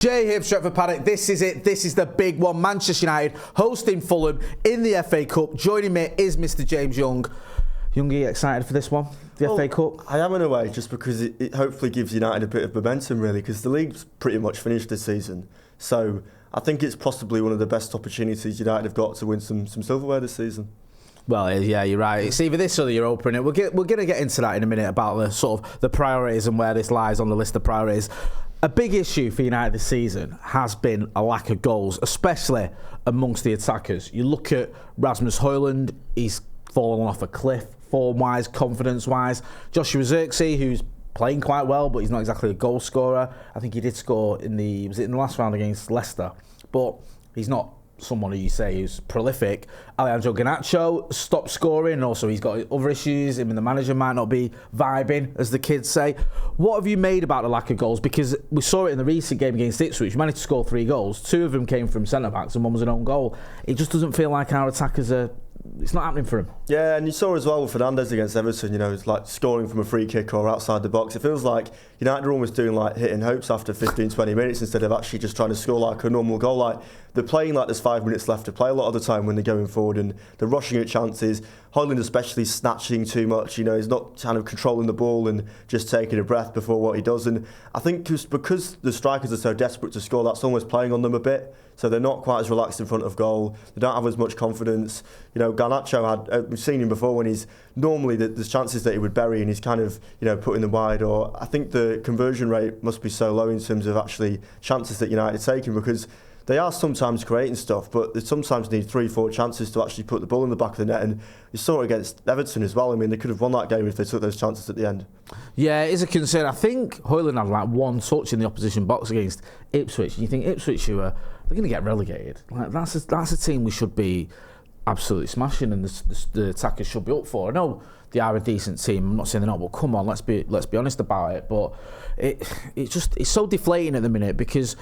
Jay here for Stretford, Paddock. This is it. This is the big one. Manchester United hosting Fulham in the FA Cup. Joining me is Mr. James Young. Young, are you excited for this one? The FA Cup? I am in a way, just because it hopefully gives United a bit of momentum, really, because the league's pretty much finished this season. So I think it's possibly one of the best opportunities United have got to win some silverware this season. Well, yeah, you're right. It's either this or the Europa, innit? We're going to get into that in a minute about the sort of the priorities and where this lies on the list of priorities. A big issue for United this season has been a lack of goals, especially amongst the attackers. You look at Rasmus Højlund, he's fallen off a cliff, form-wise, confidence-wise. Joshua Zirkzee, who's playing quite well, but he's not exactly a goal scorer. I think he did score in the last round against Leicester, but he's not someone who you say who's prolific. Alejandro Garnacho stopped scoring, and also he's got other issues. Him and the manager might not be vibing, as the kids say. What have you made about the lack of goals? Because we saw it in the recent game against Ipswich. We managed to score 3 goals. 2 of them came from centre-backs and 1 was an own goal. It just doesn't feel like our attackers are... It's not happening for him. Yeah, and you saw as well with Fernandes against Everton, it's like scoring from a free kick or outside the box. It feels like United are almost doing like hitting hopes after 15-20 minutes instead of actually just trying to score like a normal goal. Like they're playing like there's 5 minutes left to play a lot of the time when they're going forward, and they're rushing at chances. Højlund especially snatching too much, he's not kind of controlling the ball and just taking a breath before what he does. And I think just because the strikers are so desperate to score, that's almost playing on them a bit. So they're not quite as relaxed in front of goal. They don't have as much confidence. Garnacho we've seen him before when he's normally there's chances that he would bury and he's kind of putting them wide. Or I think the conversion rate must be so low in terms of actually chances that United are taking, because they are sometimes creating stuff, but they sometimes need 3-4 chances to actually put the ball in the back of the net. And you saw it against Everton as well. I mean, they could have won that game if they took those chances at the end. Yeah, it is a concern. I think Højlund had like 1 touch in the opposition box against Ipswich. And you think Ipswich, they're going to get relegated. Like that's a team we should be absolutely smashing, and the attackers should be up for. I know they are a decent team. I'm not saying they're not, but come on, let's be honest about it. But it's so deflating at the minute, because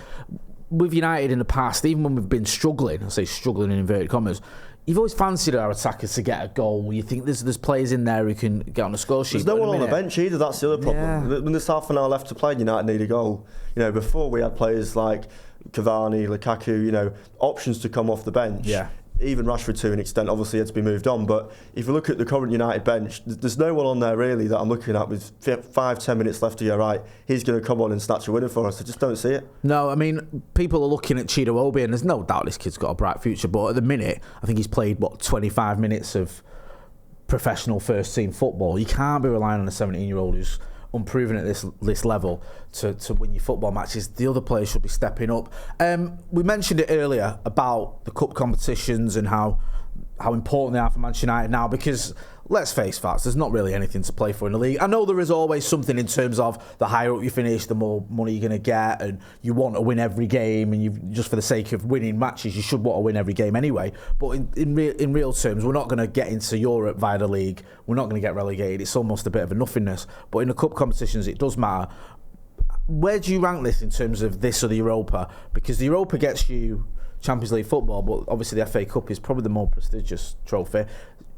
with United in the past, even when we've been struggling, I say struggling in inverted commas, you've always fancied our attackers to get a goal. You think there's players in there who can get on the score sheet. There's no one on the bench either. That's the other problem. Yeah. When there's half an hour left to play, United need a goal. Before we had players like Cavani, Lukaku, options to come off the bench. Yeah. Even Rashford to an extent obviously had to be moved on, but if you look at the current United bench, there's no one on there really that I'm looking at with 5-10 minutes left to go, right, he's going to come on and snatch a winner for us. I just don't see it. No, I mean, people are looking at Chido Obi, and there's no doubt this kid's got a bright future, but at the minute, I think he's played, 25 minutes of professional first team football. You can't be relying on a 17-year-old who's unproven at this level to win your football matches. The other players should be stepping up. We mentioned it earlier about the cup competitions and how important they are for Manchester United now, because let's face facts, there's not really anything to play for in the league. I know there is always something in terms of the higher up you finish, the more money you're going to get, and you want to win every game, and you just for the sake of winning matches, you should want to win every game anyway. But in real terms, we're not going to get into Europe via the league. We're not going to get relegated. It's almost a bit of a nothingness. But in the cup competitions, it does matter. Where do you rank this in terms of this or the Europa? Because the Europa gets you Champions League football, but obviously the FA Cup is probably the more prestigious trophy.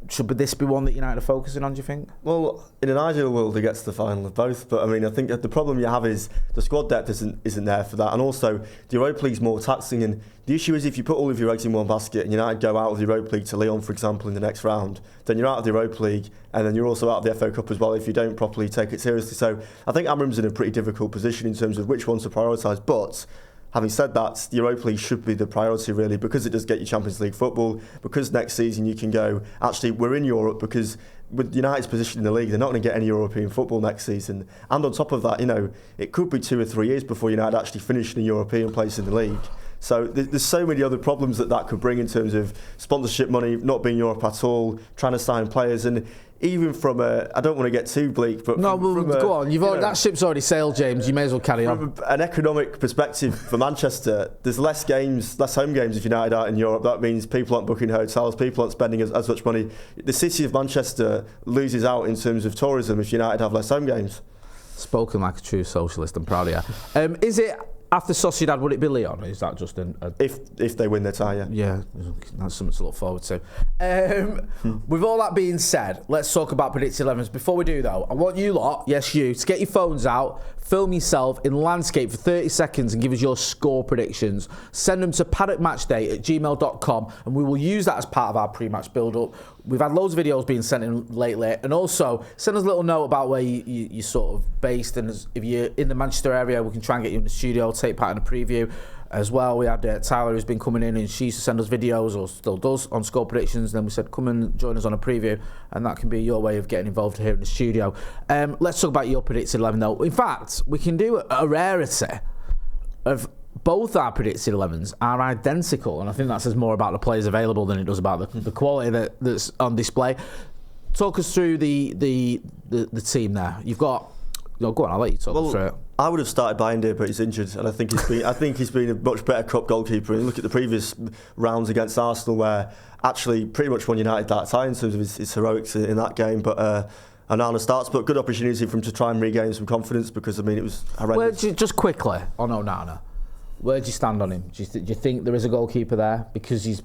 Should this be one that United are focusing on, do you think? Well, in an ideal world, it gets to the final of both. But I mean, I think that the problem you have is the squad depth isn't there for that, and also the Europa League's more taxing. And the issue is, if you put all of your eggs in one basket and United go out of the Europa League to Lyon, for example, in the next round, then you're out of the Europa League, and then you're also out of the FA Cup as well if you don't properly take it seriously. So I think Amram's in a pretty difficult position in terms of which ones to prioritise. But having said that, the Europa League should be the priority really, because it does get you Champions League football, because next season you can go, actually we're in Europe, because with United's position in the league, they're not going to get any European football next season. And on top of that, it could be 2 or 3 years before United actually finish in a European place in the league. So there's so many other problems that could bring in terms of sponsorship money, not being Europe at all, trying to sign players, and even from I don't want to get too bleak, but go on. That ship's already sailed, James. You may as well carry on. From an economic perspective for Manchester, there's less home games if United aren't in Europe. That means people aren't booking hotels, people aren't spending as much money. The city of Manchester loses out in terms of tourism if United have less home games. Spoken like a true socialist. I'm proud of you. Is it After Sociedad, would it be Lyon? Is that just if they win their tie? Yeah. Yeah, that's something to look forward to. With all that being said, let's talk about predicted 11s. Before we do though, I want you lot, yes you, to get your phones out, film yourself in landscape for 30 seconds and give us your score predictions. Send them to paddockmatchday@gmail.com and we will use that as part of our pre-match build-up. We've had loads of videos being sent in lately, and also send us a little note about where you're sort of based, and if you're in the Manchester area, we can try and get you in the studio, take part in a preview. As well, we had Tyler, who's been coming in, and she used to send us videos, or still does, on score predictions. Then we said, come and join us on a preview, and that can be your way of getting involved here in the studio. Let's talk about your predicted 11, though. In fact, we can do a rarity of both our predicted 11s are identical, and I think that says more about the players available than it does about the quality that's on display. Talk us through the team there. You've got... No, go on, I'll let you talk us through it. I would have started Binder, but he's injured, and I think he's been a much better cup goalkeeper. And look at the previous rounds against Arsenal, where actually pretty much won United that tie in terms of his heroics in that game. But Onana starts, but good opportunity for him to try and regain some confidence, because I mean it was horrendous. Just quickly on Onana, where do you stand on him? Do you think there is a goalkeeper there? Because he's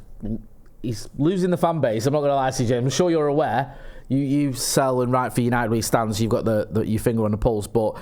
losing the fan base. I'm not going to lie to you, James. I'm sure you're aware. You sell and write for United where he stands. You've got your finger on the pulse, but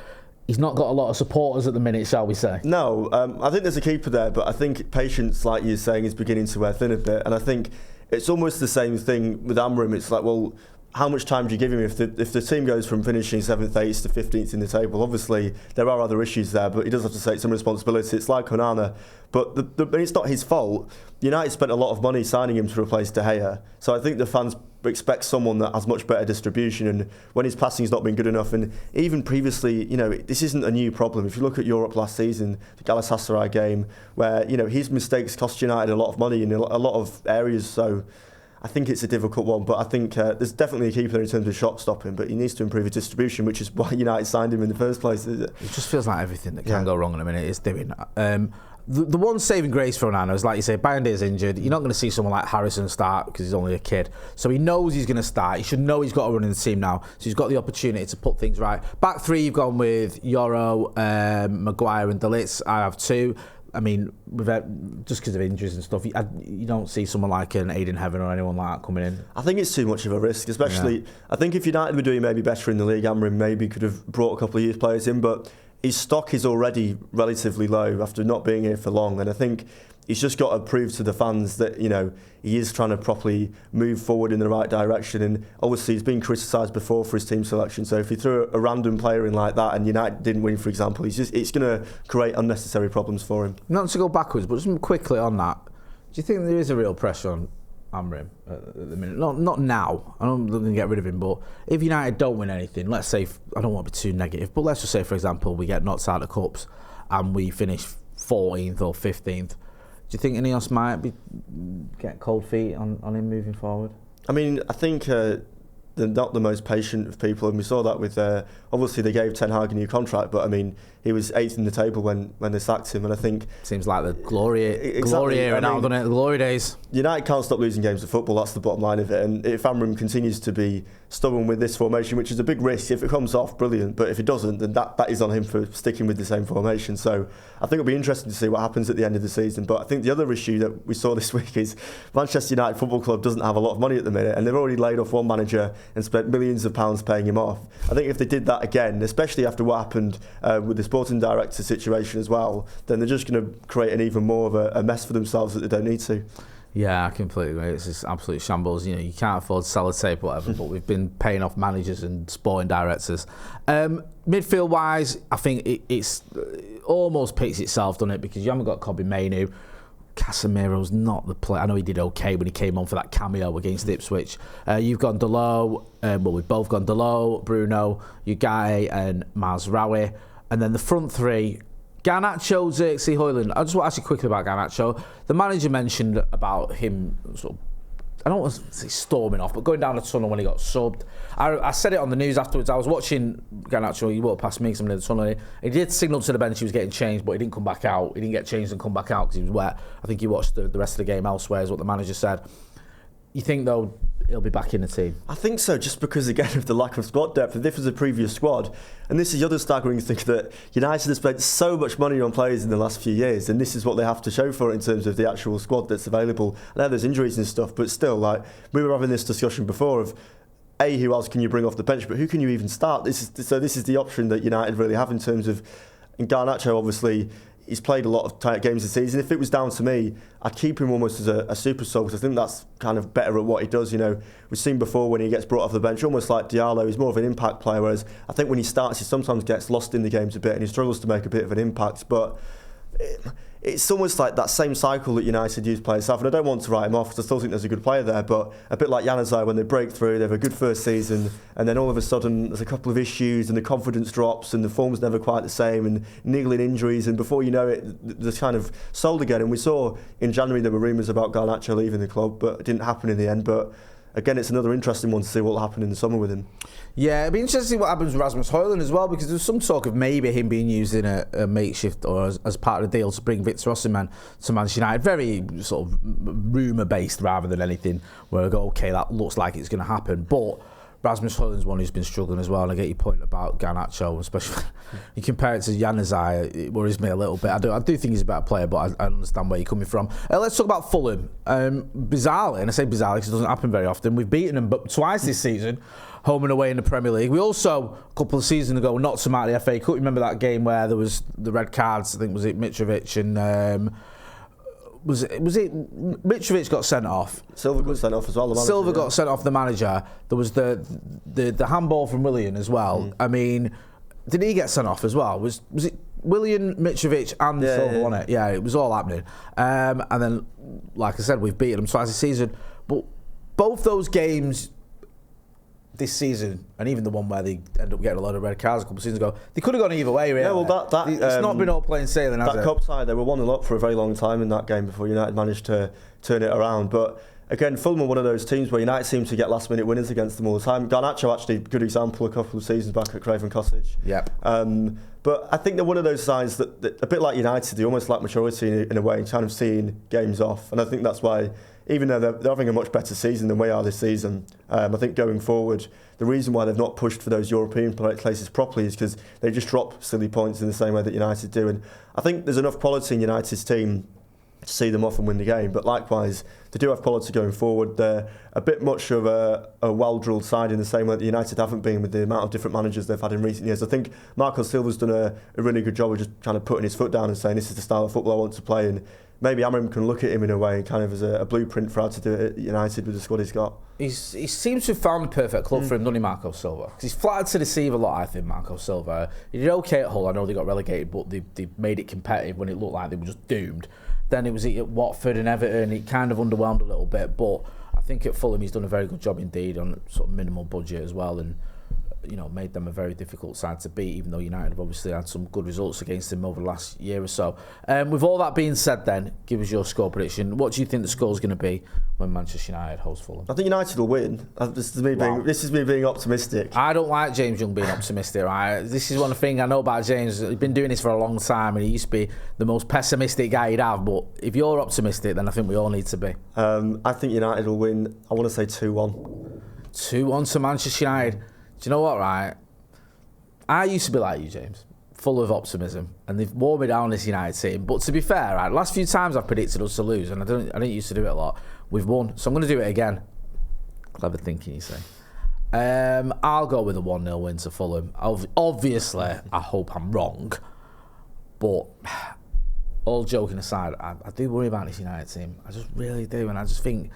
he's not got a lot of supporters at the minute, shall we say? No, I think there's a keeper there, but I think patience, like you're saying, is beginning to wear thin a bit. And I think it's almost the same thing with Amram. It's like, well, how much time do you give him if the team goes from finishing 7th, 8th to 15th in the table? Obviously, there are other issues there, but he does have to take some responsibility. It's like Onana, but it's not his fault. United spent a lot of money signing him to replace De Gea, so I think the fans expect someone that has much better distribution, and when his passing's not been good enough, and even previously, this isn't a new problem. If you look at Europe last season, the Galatasaray game, where his mistakes cost United a lot of money in a lot of areas, so I think it's a difficult one, but I think there's definitely a keeper there in terms of shot stopping, but he needs to improve his distribution, which is why United signed him in the first place. It just feels like everything that can go wrong in a minute is doing that. The one saving grace for Onana is, like you say, Binder is injured. You're not going to see someone like Harrison start because he's only a kid. So he knows he's going to start. He should know he's got to run in the team now. So he's got the opportunity to put things right. Back three, you've gone with Yoro, Maguire and De Ligt. I have two. I mean, just because of injuries and stuff, you don't see someone like an Aiden Heaven or anyone like that coming in. I think it's too much of a risk, especially, I think if United were doing maybe better in the league, Amram maybe could have brought a couple of youth players in, but his stock is already relatively low after not being here for long, and I think he's just got to prove to the fans that he is trying to properly move forward in the right direction. And obviously he's been criticised before for his team selection, so if he threw a random player in like that and United didn't win, for example, it's going to create unnecessary problems for him. Not to go backwards, but just quickly on that, do you think there is a real pressure on Amram at the minute? Not now. I don't going to get rid of him, but if United don't win anything, let's say, I don't want to be too negative, but let's just say, for example, we get knocked out of cups and we finish 14th or 15th. Do you think Ineos might get cold feet on him moving forward? I mean, I think they're not the most patient of people, and we saw that with obviously they gave Ten Hag a new contract, but I mean he was 8th in the table when they sacked him, and I think seems like the glory era now, doesn't it? The glory days. United can't stop losing games of football. That's the bottom line of it. And if Amram continues to be stubborn with this formation, which is a big risk, if it comes off, brilliant. But if it doesn't, then that is on him for sticking with the same formation. So I think it'll be interesting to see what happens at the end of the season. But I think the other issue that we saw this week is Manchester United Football Club doesn't have a lot of money at the minute, and they've already laid off one manager and spent millions of pounds paying him off. I think if they did that again, especially after what happened with the sporting director situation as well, then they're just going to create an even more of a mess for themselves that they don't need to. Yeah, I completely agree. It's just absolute shambles. You can't afford sellotape or whatever, but we've been paying off managers and sporting directors. Midfield-wise, I think it's almost picks itself, doesn't it? Because you haven't got Kobbie Mainoo. Casemiro's not the player. I know he did okay when he came on for that cameo against Ipswich. You've gone Dalot. We've both gone Dalot, Bruno, Ugarte and Mazraoui. And then the front three, Garnacho, Xerxes, Højlund. I just want to ask you quickly about Garnacho. The manager mentioned about him sort of, I don't want to say storming off, but going down the tunnel when he got subbed. I said it on the news afterwards. I was watching Garnacho, he walked past me because I'm in the tunnel. He did signal to the bench he was getting changed, but he didn't come back out. He didn't get changed and come back out because he was wet. I think he watched the rest of the game elsewhere, is what the manager said. You think, though, he'll be back in the team? I think so, just because, again, of the lack of squad depth. If this was a previous squad, and this is the other staggering thing, that United have spent so much money on players in the last few years, and this is what they have to show for it in terms of the actual squad that's available. I know there's injuries and stuff, but still, like, we were having this discussion before of who else can you bring off the bench, but who can you even start? This is the option that United really have in terms of, and Garnacho obviously, he's played a lot of tight games this season. If it was down to me, I'd keep him almost as a super sub, because I think that's kind of better at what he does. We've seen before when he gets brought off the bench, almost like Diallo, he's more of an impact player, whereas I think when he starts, he sometimes gets lost in the games a bit and he struggles to make a bit of an impact. But it's almost like that same cycle that United use players have, and I don't want to write him off because I still think there's a good player there, but a bit like Januzaj, when they break through, they have a good first season, and then all of a sudden there's a couple of issues and the confidence drops and the form's never quite the same and niggling injuries, and before you know it, they're kind of sold again. And we saw in January there were rumours about Garnacho leaving the club, but it didn't happen in the end. But again, it's another interesting one to see what will happen in the summer with him. Yeah, it'd be interesting to see what happens with Rasmus Højlund as well, because there's some talk of maybe him being used in a makeshift or as part of the deal to bring Victor Osimhen to Manchester United. Very sort of rumour-based rather than anything where I go, OK, that looks like it's going to happen. But Rasmus Højlund's one who's been struggling as well, and I get your point about Garnacho, especially you compare it to Januzaj, it worries me a little bit. I do think he's a better player, but I understand where you're coming from. Let's talk about Fulham. Bizarrely, and I say bizarrely because it doesn't happen very often, we've beaten them twice this season, home and away in the Premier League. We also, a couple of seasons ago, knocked them out of the FA Cup. Remember that game where there was the red cards, I think was it Mitrovic and... Was it Mitrovic got sent off? Silva got sent off as well. The manager, Silva got sent off, the manager. There was the handball from Willian as well. I mean, did he get sent off as well? Was it Willian, Mitrovic and Silva on it? Yeah, it was all happening. And then, like I said, we've beaten them twice this season. But both those games this season, and even the one where they end up getting a lot of red cards a couple of seasons ago, they could have gone either way, really. Yeah, well, it's not been all plain sailing, has it? That cup tie, they were 1-0 up for a very long time in that game before United managed to turn it around. But again, Fulham are one of those teams where United seem to get last-minute winners against them all the time. Garnacho, actually, good example, a couple of seasons back at Craven Cottage. Yep. But I think they're one of those sides that a bit like United, they almost lack maturity in a way, kind of seeing games off. And I think that's why, even though they're having a much better season than we are this season, I think going forward, the reason why they've not pushed for those European places properly is because they just drop silly points in the same way that United do. And I think there's enough quality in United's team to see them off and win the game. But likewise, they do have quality going forward. They're a bit much of a well-drilled side in the same way that United haven't been with the amount of different managers they've had in recent years. I think Marco Silva's done a really good job of just kind of putting his foot down and saying, this is the style of football I want to play. And maybe Amorim can look at him in a way, kind of as a blueprint for how to do it at United with the squad he's got. He seems to have found the perfect club for him, doesn't he, Marco Silva? Because he's flattered to deceive a lot, I think, Marco Silva. He did okay at Hull. I know they got relegated, but they made it competitive when it looked like they were just doomed. Then it was at Watford and Everton. It kind of underwhelmed a little bit, but I think at Fulham he's done a very good job indeed on sort of minimal budget as well, and made them a very difficult side to beat, even though United have obviously had some good results against them over the last year or so. With all that being said then, give us your score prediction. What do you think the score's going to be when Manchester United hosts Fulham? I think United will win. This is me being optimistic. I don't like James Young being optimistic, right? This is one thing I know about James. He's been doing this for a long time and he used to be the most pessimistic guy you'd have, but if you're optimistic, then I think we all need to be. I think United will win. I want to say 2-1. 2-1 to Manchester United. Do you know what, right? I used to be like you, James, full of optimism, and they've worn me down this United team. But to be fair, right, last few times I've predicted us to lose, and I didn't used to do it a lot. We've won, so I'm going to do it again. Clever thinking, you say. I'll go with a 1-0 win to Fulham. Obviously, I hope I'm wrong, but all joking aside, I do worry about this United team. I just really do, and I just think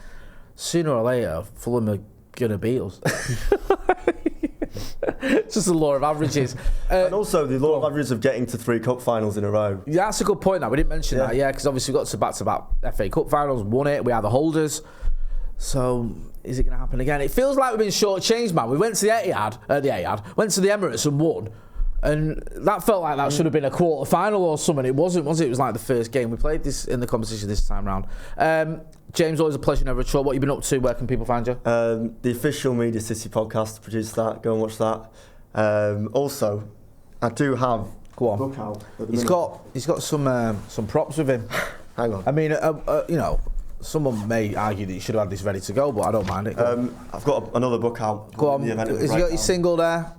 sooner or later Fulham are going to beat us. It's just the law of averages. And also the law of averages of getting to 3 cup finals in a row. Yeah, that's a good point. That we didn't mention that. Yeah, because obviously we got to back-to-back FA Cup finals, won it. We are the holders. So is it going to happen again? It feels like we've been shortchanged, man. We went to the Etihad, went to the Emirates and won. And that felt like that should have been a quarter final or something. It wasn't, was it? It was like the first game. We played this in the competition this time round. James, always a pleasure, never a chore. What have you been up to? Where can people find you? The official Media City podcast produced that. Go and watch that. Also, I do have a book out. He's got some props with him. Hang on. I mean, someone may argue that you should have had this ready to go, but I don't mind it. I've got another book out. Go on. Has he got your single there?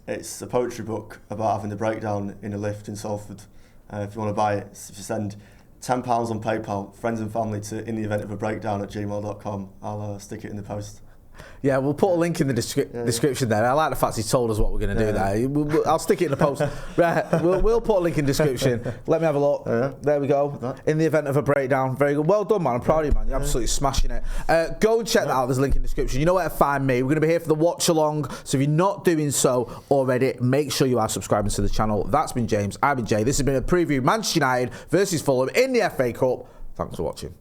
It's a poetry book about having the breakdown in a lift in Salford. If you want to buy it, if you send £10 on PayPal, friends and family, to in the event of a breakdown at gmail.com, I'll stick it in the post. Yeah, we'll put a link in the description there. I like the fact he's told us what we're going to do there. I'll stick it in the post. Right, we'll put a link in the description. Let me have a look. There we go. In the event of a breakdown. Very good. Well done, man. I'm proud of you, man. You're absolutely smashing it. Go and check that out. There's a link in the description. You know where to find me. We're going to be here for the watch along. So if you're not doing so already, make sure you are subscribing to the channel. That's been James. I've been Jay. This has been a preview Manchester United versus Fulham in the FA Cup. Thanks for watching.